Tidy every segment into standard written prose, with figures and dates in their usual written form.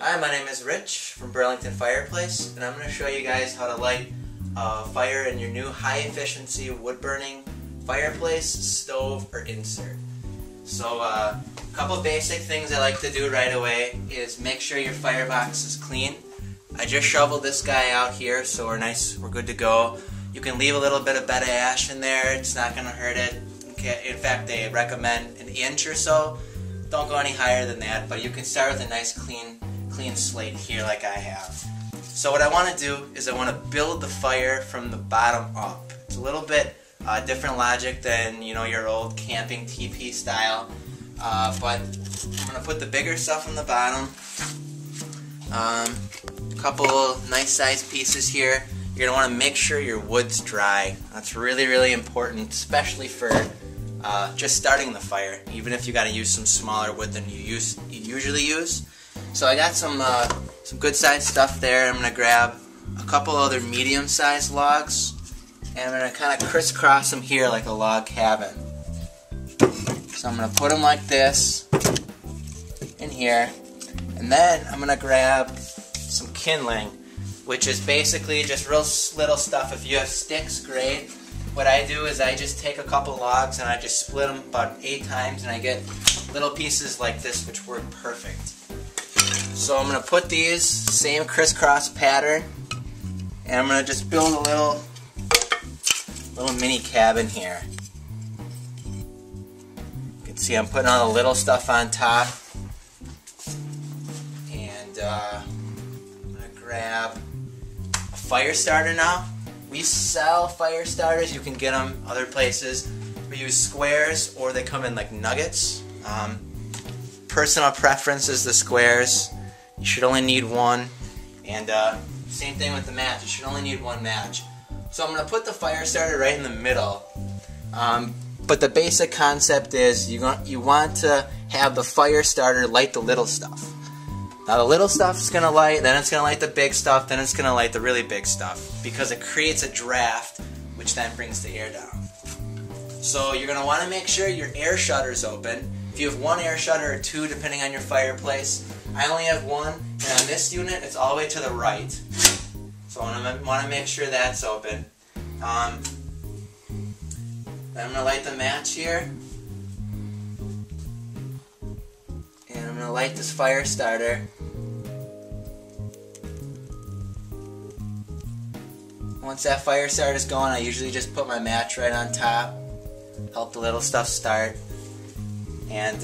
Hi, my name is Rich from Burlington Fireplace, and I'm going to show you guys how to light a fire in your new high-efficiency wood-burning fireplace, stove, or insert. So a couple basic things I like to do right away is make sure your firebox is clean. I just shoveled this guy out here, so we're good to go. You can leave a little bit of bed of ash in there, it's not going to hurt it. In fact, they recommend an inch or so. Don't go any higher than that, but you can start with a nice clean slate here like I have. So what I want to do is I want to build the fire from the bottom up. It's a little bit different logic than your old camping teepee style, but I'm going to put the bigger stuff on the bottom. A couple nice sized pieces here. You're going to want to make sure your wood's dry. That's really important, especially for just starting the fire, even if you got to use some smaller wood than you usually use. So I got some good sized stuff there. I'm going to grab a couple other medium sized logs, and I'm going to kind of crisscross them here like a log cabin. So I'm going to put them like this in here, and then I'm going to grab some kindling, which is basically just real little stuff. If you have sticks, great. What I do is I just take a couple logs and I just split them about 8 times, and I get little pieces like this which work perfect. So I'm going to put these, same crisscross pattern, and I'm going to just build a little mini cabin here. You can see I'm putting all the little stuff on top, and I'm going to grab a fire starter now. We sell fire starters. You can get them other places. We use squares, or they come in like nuggets. Personal preference is the squares. You should only need one, and same thing with the match. You should only need one match. So I'm going to put the fire starter right in the middle. But the basic concept is you want to have the fire starter light the little stuff. Now the little stuff is going to light, then it's going to light the big stuff, then it's going to light the really big stuff, because it creates a draft, which then brings the air down. So you're going to want to make sure your air shutter is open. If you have one air shutter or two, depending on your fireplace. I only have one, and on this unit, it's all the way to the right. So I want to make sure that's open. Then I'm going to light the match here. And I'm going to light this fire starter. Once that fire starter is going, I usually just put my match right on top. Help the little stuff start. And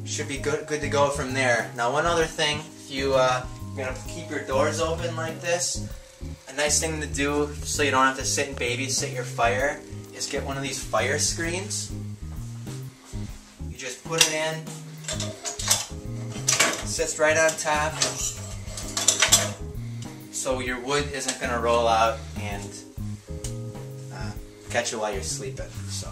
should be good to go from there. Now one other thing, if you're going to keep your doors open like this, a nice thing to do so you don't have to sit and babysit your fire is get one of these fire screens. You just put it in, it sits right on top, so your wood isn't going to roll out and catch you while you're sleeping. So.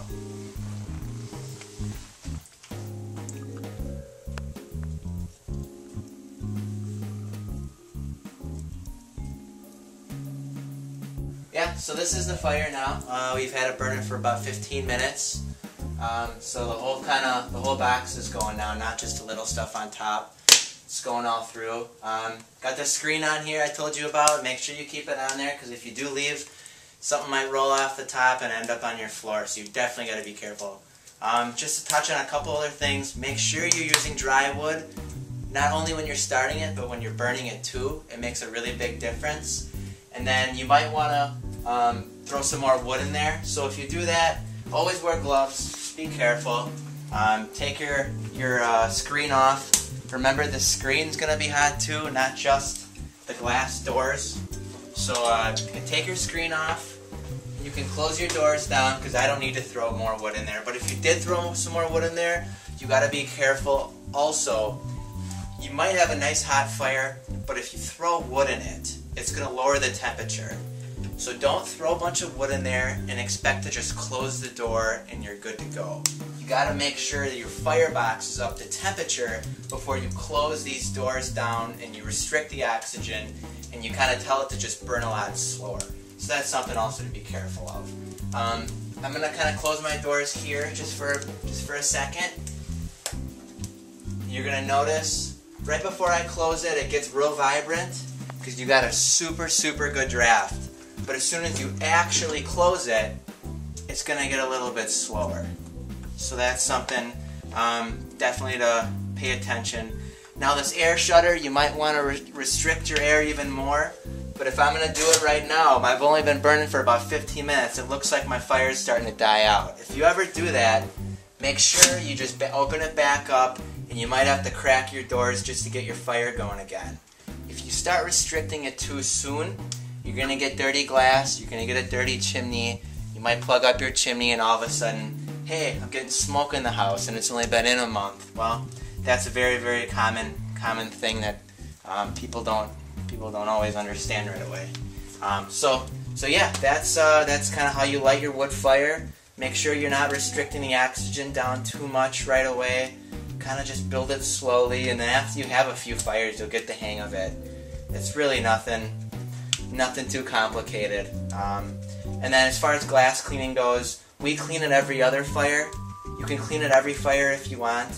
Yeah, so this is the fire now. We've had it burning for about 15 minutes. So the whole box is going now, not just the little stuff on top. It's going all through. Got the screen on here I told you about. Make sure you keep it on there, because if you do leave, something might roll off the top and end up on your floor. So you definitely got to be careful. Just to touch on a couple other things, make sure you're using dry wood. Not only when you're starting it, but when you're burning it too. It makes a really big difference. And then you might want to throw some more wood in there. So if you do that, always wear gloves. Be careful. Take your screen off. Remember, the screen's going to be hot too, not just the glass doors. So you can take your screen off. You can close your doors down, because I don't need to throw more wood in there. But if you did throw some more wood in there, you got to be careful. Also, you might have a nice hot fire, but if you throw wood in it, it's going to lower the temperature. So don't throw a bunch of wood in there and expect to just close the door and you're good to go. You got to make sure that your firebox is up to temperature before you close these doors down and you restrict the oxygen, and you kind of tell it to just burn a lot slower. So that's something also to be careful of. I'm going to kind of close my doors here just for a second. You're going to notice right before I close it, it gets real vibrant because you got a super, super good draft. But as soon as you actually close it, it's going to get a little bit slower. So that's something definitely to pay attention. Now this air shutter, you might want to restrict your air even more. But if I'm going to do it right now, I've only been burning for about 15 minutes. It looks like my fire is starting to die out. If you ever do that, make sure you just open it back up, and you might have to crack your doors just to get your fire going again. If you start restricting it too soon, you're going to get dirty glass, you're going to get a dirty chimney, you might plug up your chimney and all of a sudden, hey, I'm getting smoke in the house and it's only been in a month. Well, that's a very, very common thing that people don't always understand right away. So yeah, that's kind of how you light your wood fire. Make sure you're not restricting the oxygen down too much right away. Kind of just build it slowly, and then after you have a few fires, you'll get the hang of it. It's really nothing too complicated. And then as far as glass cleaning goes, we clean it every other fire. You can clean it every fire if you want.